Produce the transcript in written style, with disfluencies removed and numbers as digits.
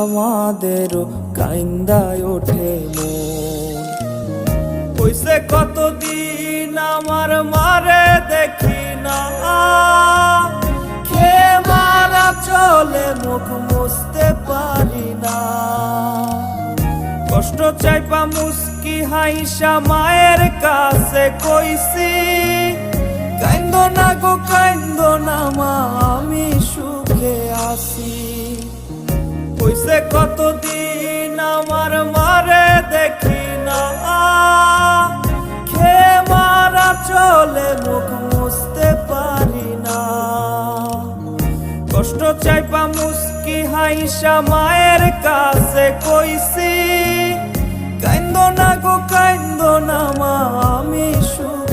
আমাদেরও কাইন্দায় ওঠে মন। কইছে কতদিন আমার মারে দেখি না, খেয়ে মারা চলে মুখ মুছতে পারি না। কষ্ট চাইপা মুস্কি হাইসা মায়ের কাছে কইছি, কাইন্দো না গো কাইন্দো না মা, আমি সুখে আছি। কইছে কতদিন আমার মারে দেখি না, খেয়ে মারা চলে মুখ মুছতে পারি না। কষ্ট চাইপা মুস্কি হাইসা মায়ের কাছে কইছি, কাইন্দো না গো কাইন্দো না মা, আমি সুখে